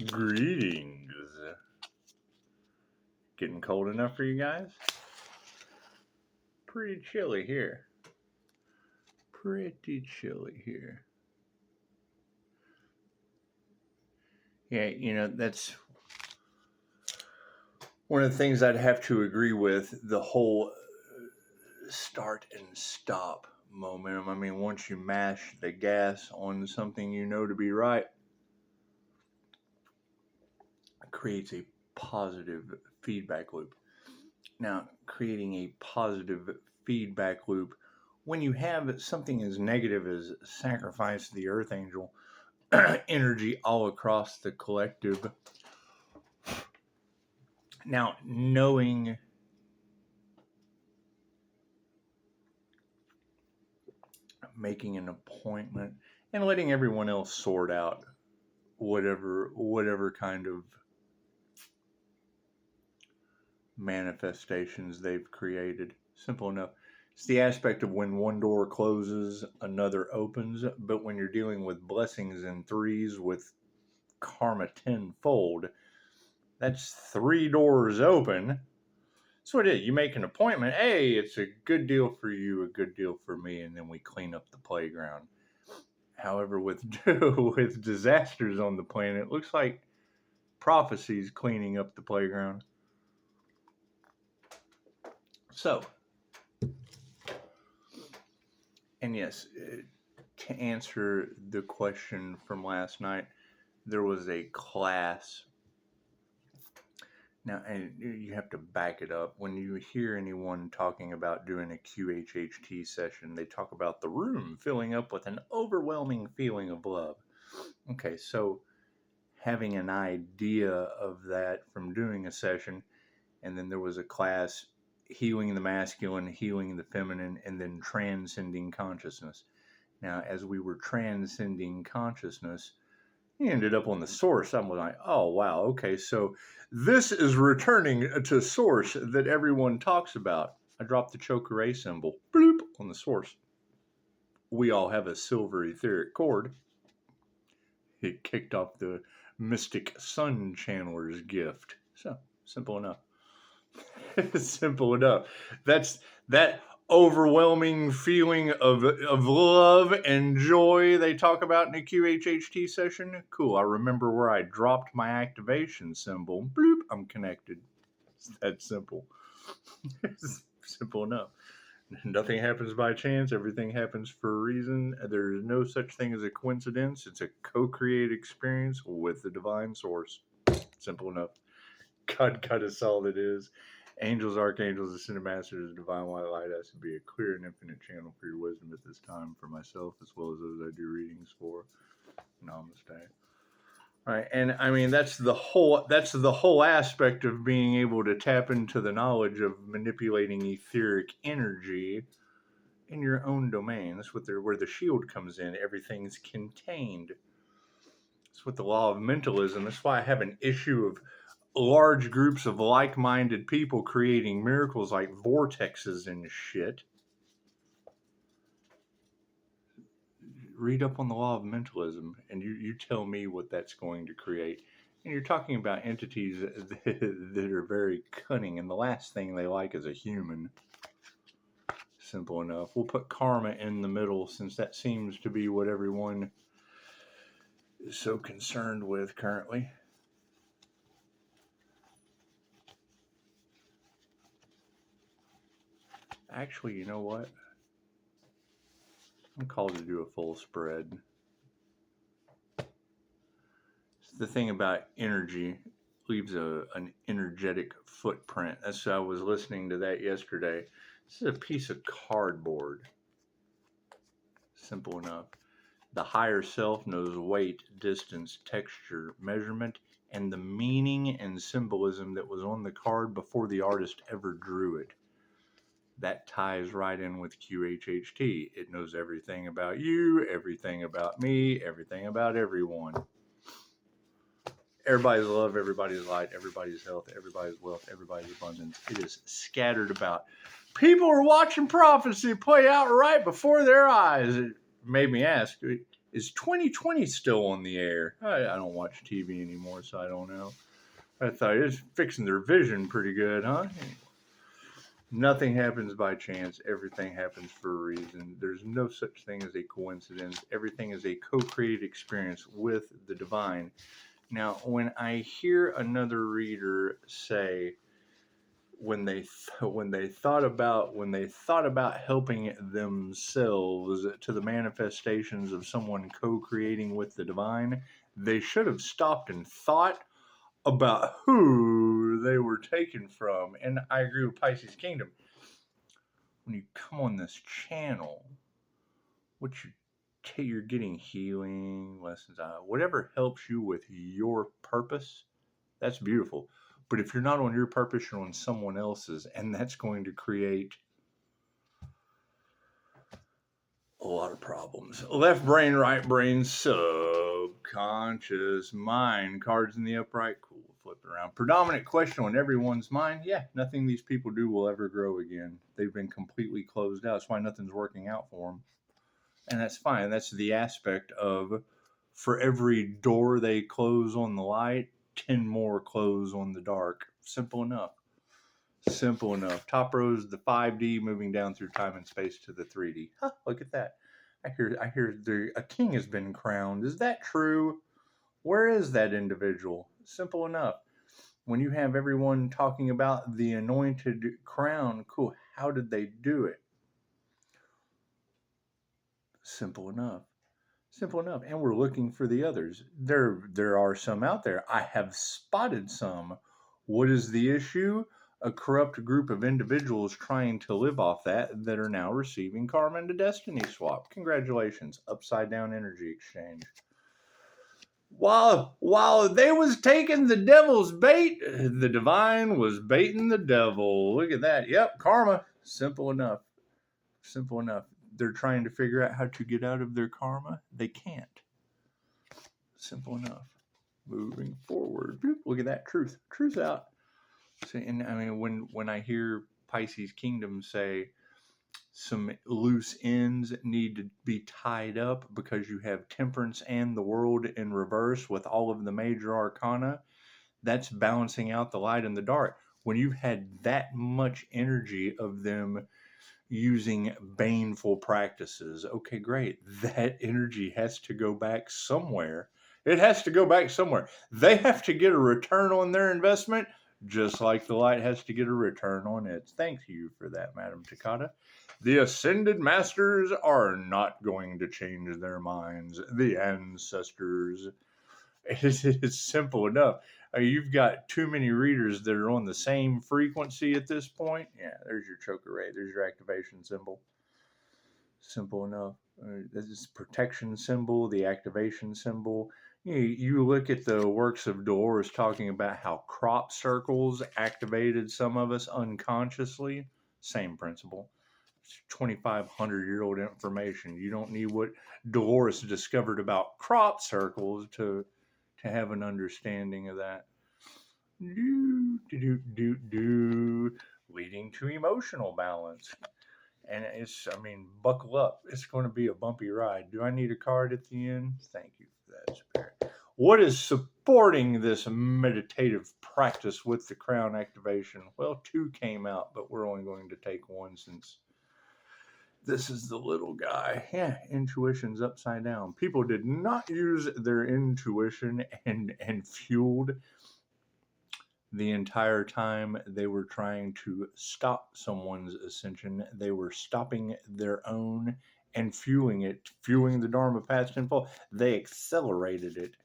Greetings. Getting cold enough for you guys? Pretty chilly here. Yeah, that's one of the things I'd have to agree with, the whole start and stop momentum. I mean, once you mash the gas on something you know to be right, it creates a positive feedback loop. Now, creating a positive feedback loop, when you have something as negative as sacrifice the earth angel energy all across the collective, now knowing making an appointment and letting everyone else sort out whatever kind of manifestations they've created. Simple enough. It's the aspect of when one door closes, another opens. But when you're dealing with blessings in threes with karma tenfold, that's 3 doors open. That's what it is. You make an appointment. Hey, it's a good deal for you, a good deal for me, and then we clean up the playground. However, with disasters on the planet, it looks like prophecy's cleaning up the playground. So, and yes, to answer the question from last night, there was a class. Now, and you have to back it up. When you hear anyone talking about doing a QHHT session, they talk about the room filling up with an overwhelming feeling of love. Okay, so having an idea of that from doing a session, and then there was a class, healing the masculine, healing the feminine, and then transcending consciousness. Now, as we were transcending consciousness, he ended up on the source. I'm like, oh, wow, okay, so this is returning to source that everyone talks about. I dropped the Chokeray symbol, bloop, on the source. We all have a silver etheric cord. It kicked off the mystic sun channeler's gift. So, simple enough. Simple enough. That's that overwhelming feeling of love and joy they talk about in a QHHT session. Cool. I remember where I dropped my activation symbol. Bloop. I'm connected. It's that simple. It's simple enough. Nothing happens by chance. Everything happens for a reason. There's no such thing as a coincidence. It's a co-created experience with the divine source. Simple enough. God got us all it is. Angels, archangels, ascended masters, divine white light has to be a clear and infinite channel for your wisdom at this time for myself as well as those I do readings for. Namaste. Right, and I mean that's the whole aspect of being able to tap into the knowledge of manipulating etheric energy in your own domain. That's where the shield comes in. Everything's contained. That's what the law of mentalism. That's why I have an issue of large groups of like-minded people creating miracles like vortexes and shit. Read up on the law of mentalism and you tell me what that's going to create. And you're talking about entities that are very cunning, and the last thing they like is a human. Simple enough. We'll put karma in the middle since that seems to be what everyone is so concerned with currently. Actually, you know what? I'm called to do a full spread. The thing about energy leaves an energetic footprint. That's why I was listening to that yesterday. This is a piece of cardboard. Simple enough. The higher self knows weight, distance, texture, measurement, and the meaning and symbolism that was on the card before the artist ever drew it. That ties right in with QHHT. It knows everything about you, everything about me, everything about everyone. Everybody's love, everybody's light, everybody's health, everybody's wealth, everybody's abundance. It is scattered about. People are watching prophecy play out right before their eyes. It made me ask, Is 2020 still on the air? I don't watch TV anymore, so I don't know. I thought it was fixing their vision pretty good, huh? Nothing happens by chance. Everything happens for a reason. There's no such thing as a coincidence. Everything is a co-created experience with the divine. Now, when I hear another reader say when they thought about helping themselves to the manifestations of someone co-creating with the divine, they should have stopped and thought about who they were taken from. And I agree with Pisces Kingdom. When you come on this channel, you're getting healing lessons, whatever helps you with your purpose, that's beautiful. But if you're not on your purpose, you're on someone else's, and that's going to create a lot of problems. Left brain, right brain, subconscious mind. Cards in the upright. Cool. Flip it around. Predominant question on everyone's mind. Yeah, nothing these people do will ever grow again. They've been completely closed out. That's why nothing's working out for them. And that's fine. That's the aspect of, for every door they close on the light, 10 more close on the dark. Simple enough. Simple enough. Top row is the 5D, moving down through time and space to the 3D. Huh, look at that. I hear a king has been crowned. Is that true? Where is that individual? Simple enough. When you have everyone talking about the anointed crown, cool. How did they do it? Simple enough. Simple enough. And we're looking for the others. There are some out there. I have spotted some. What is the issue? A corrupt group of individuals trying to live off that are now receiving karma into destiny swap. Congratulations. Upside down energy exchange. While they was taking the devil's bait, the divine was baiting the devil. Look at that. Yep, karma. Simple enough. Simple enough. They're trying to figure out how to get out of their karma. They can't. Simple enough. Moving forward. Look at that. Truth out. See, and I mean, when I hear Pisces Kingdom say some loose ends need to be tied up because you have Temperance and the World in reverse with all of the major arcana, that's balancing out the light and the dark. When you've had that much energy of them using baneful practices, okay, great. That energy has to go back somewhere. It has to go back somewhere. They have to get a return on their investment, just like the light has to get a return on its. Thank you for that, Madam Takata. The Ascended Masters are not going to change their minds. The Ancestors. It's simple enough. You've got too many readers that are on the same frequency at this point. Yeah, there's your choker ray. There's your activation symbol. Simple enough. This is protection symbol, the activation symbol. You look at the works of Dolores talking about how crop circles activated some of us unconsciously. Same principle. 2,500-year-old information. You don't need what Dolores discovered about crop circles to have an understanding of that. Leading to emotional balance. And buckle up. It's going to be a bumpy ride. Do I need a card at the end? Thank you for that, Spirit. What is supporting this meditative practice with the crown activation? Well, 2 came out, but we're only going to take 1 since this is the little guy. Yeah, intuition's upside down. People did not use their intuition and fueled the entire time they were trying to stop someone's ascension. They were stopping their own and fueling the Dharma path tenfold. They accelerated it.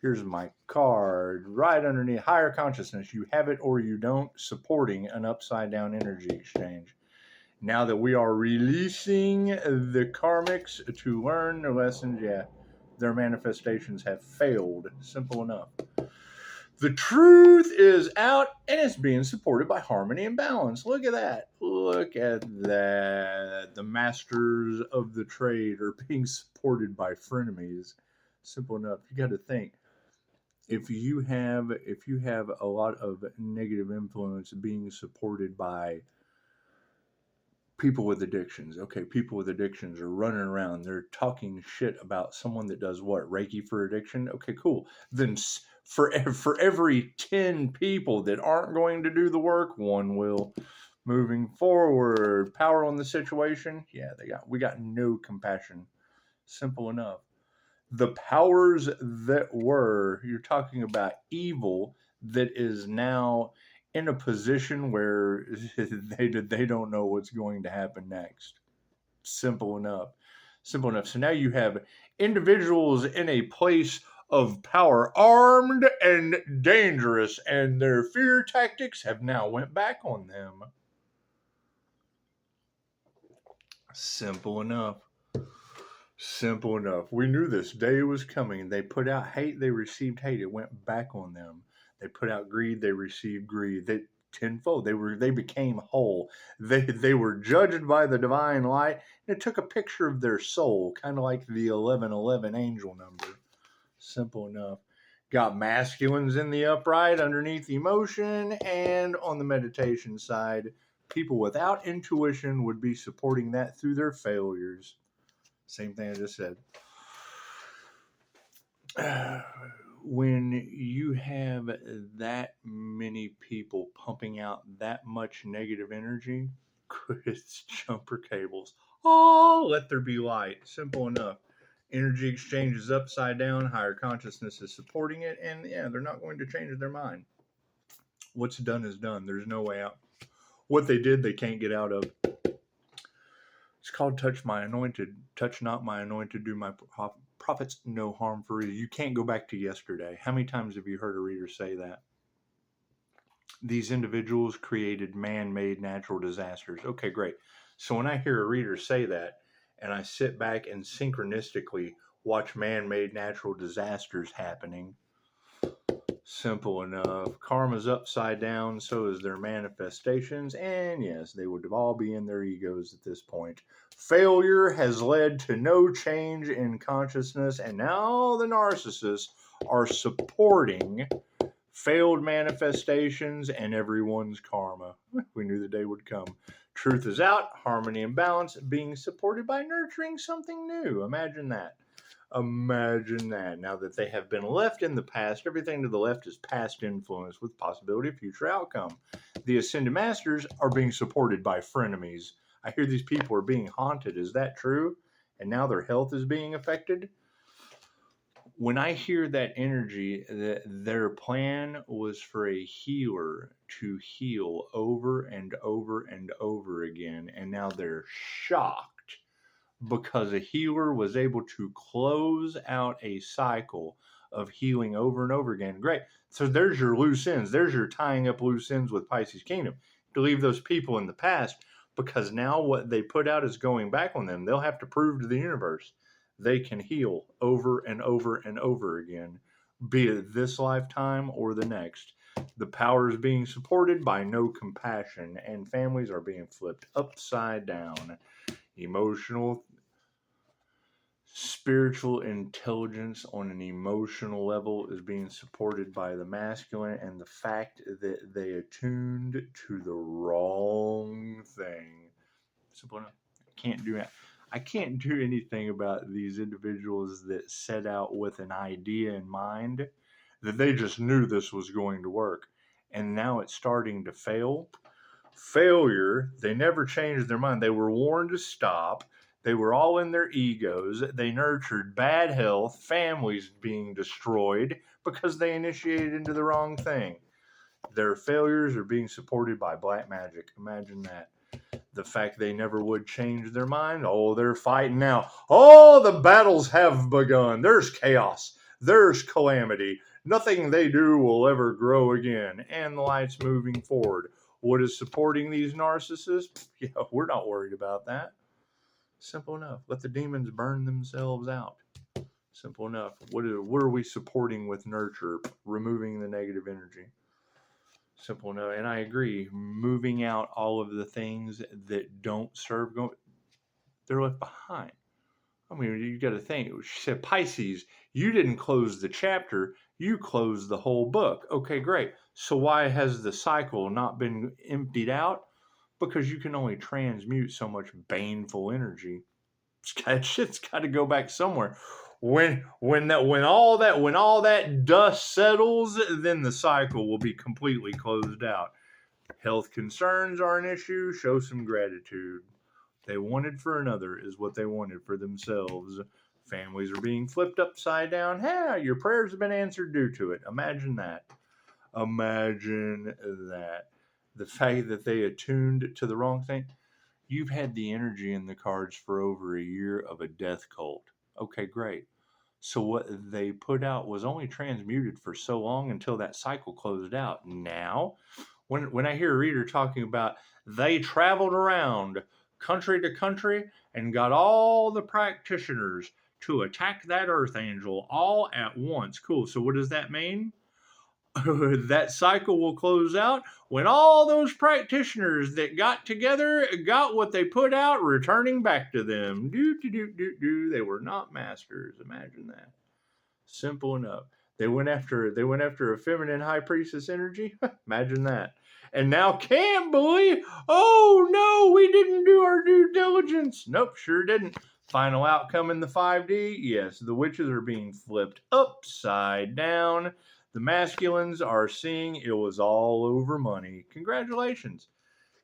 Here's my card right underneath higher consciousness. You have it or you don't, supporting an upside down energy exchange. Now that we are releasing the karmics to learn their lessons, their manifestations have failed. Simple enough. The truth is out and it's being supported by harmony and balance. Look at that. Look at that. The masters of the trade are being supported by frenemies. Simple enough. You got to think. If you have a lot of negative influence being supported by People with addictions. Okay, people with addictions are running around. They're talking shit about someone that does what? Reiki for addiction? Okay, cool. Then for every 10 people that aren't going to do the work, one will. Moving forward, power on the situation. Yeah, we got no compassion. Simple enough. The powers that were, you're talking about evil that is now in a position where they don't know what's going to happen next. Simple enough. Simple enough. So now you have individuals in a place of power, armed and dangerous, and their fear tactics have now went back on them. Simple enough. Simple enough. We knew this day was coming. They put out hate, they received hate. It went back on them. They put out greed, they received greed. They tenfold. They became whole. They were judged by the divine light. And it took a picture of their soul, kind of like the 1111 angel number. Simple enough. Got masculines in the upright underneath emotion, and on the meditation side, people without intuition would be supporting that through their failures. Same thing I just said. When you have that many people pumping out that much negative energy, it's jumper cables. Oh, let there be light. Simple enough. Energy exchange is upside down. Higher consciousness is supporting it. And yeah, they're not going to change their mind. What's done is done. There's no way out. What they did, they can't get out of. It's called touch my anointed. Touch not my anointed, do my prophets no harm for you. You can't go back to yesterday. How many times have you heard a reader say that? These individuals created man-made natural disasters. Okay, great. So when I hear a reader say that, and I sit back and synchronistically watch man-made natural disasters happening, simple enough. Karma's upside down, so is their manifestations, and yes, they would all be in their egos at this point. Failure has led to no change in consciousness, and now the narcissists are supporting failed manifestations and everyone's karma. We knew the day would come. Truth is out, harmony and balance being supported by nurturing something new. Imagine that. Imagine that. Now that they have been left in the past, everything to the left is past influence with possibility of future outcome. The Ascended Masters are being supported by frenemies. I hear these people are being haunted. Is that true? And now their health is being affected? When I hear that energy, that their plan was for a healer to heal over and over and over again, and now they're shocked because a healer was able to close out a cycle of healing over and over again. Great. So there's your loose ends. There's your tying up loose ends with Pisces Kingdom. To leave those people in the past, because now what they put out is going back on them. They'll have to prove to the universe they can heal over and over and over again, be it this lifetime or the next. The power is being supported by no compassion, and families are being flipped upside down. Emotional, spiritual intelligence on an emotional level is being supported by the masculine, and the fact that they attuned to the wrong thing. Simple enough. I can't do anything about these individuals that set out with an idea in mind that they just knew this was going to work, and now it's starting to fail. Failure, they never changed their mind. They were warned to stop. They were all in their egos. They nurtured bad health, families being destroyed because they initiated into the wrong thing. Their failures are being supported by black magic. Imagine that. The fact they never would change their mind. Oh, they're fighting now. Oh, the battles have begun. There's chaos. There's calamity. Nothing they do will ever grow again. And the light's moving forward. What is supporting these narcissists? Yeah, we're not worried about that. Simple enough. Let the demons burn themselves out. Simple enough. What are we supporting with nurture? Removing the negative energy. Simple enough. And I agree. Moving out all of the things that don't serve, they're left behind. I mean, you got to think. She said, Pisces, you didn't close the chapter. You closed the whole book. Okay, great. So why has the cycle not been emptied out? because you can only transmute so much baneful energy. Shit's got to go back somewhere. When all that dust settles, then the cycle will be completely closed out. Health concerns are an issue. Show some gratitude. They wanted for another is what they wanted for themselves. Families are being flipped upside down. Hey, your prayers have been answered due to it. Imagine that. Imagine that. The fact that they attuned to the wrong thing. You've had the energy in the cards for over a year of a death cult. Okay, great. So what they put out was only transmuted for so long until that cycle closed out. Now, when I hear a reader talking about they traveled around country to country and got all the practitioners to attack that earth angel all at once. Cool. So what does that mean? That cycle will close out when all those practitioners that got together got what they put out returning back to them. They were not masters. Imagine that. Simple enough. They went after a feminine high priestess energy. Imagine that. And now can't believe, oh no, we didn't do our due diligence. Nope, sure didn't. Final outcome in the 5D, yes, the witches are being flipped upside down. The masculines are seeing it was all over money. Congratulations.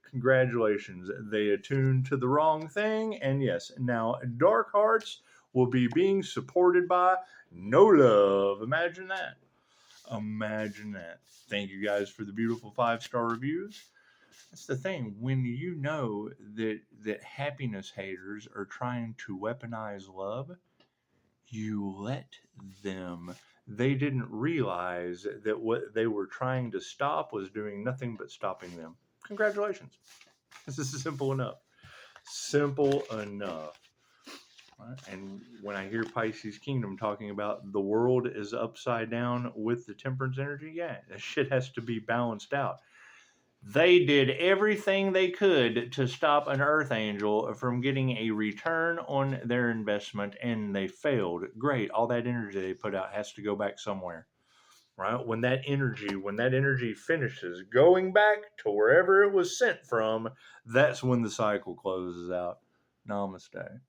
Congratulations. They attuned to the wrong thing. And yes, now dark hearts will be being supported by no love. Imagine that. Imagine that. Thank you guys for the beautiful 5-star reviews. That's the thing. When you know that happiness haters are trying to weaponize love, you let them. They didn't realize that what they were trying to stop was doing nothing but stopping them. Congratulations. This is simple enough. Simple enough. Right? And when I hear Pisces Kingdom talking about the world is upside down with the temperance energy, yeah, that shit has to be balanced out. They did everything they could to stop an earth angel from getting a return on their investment, and they failed. Great. All that energy they put out has to go back somewhere. Right? When that energy finishes going back to wherever it was sent from, that's when the cycle closes out. Namaste.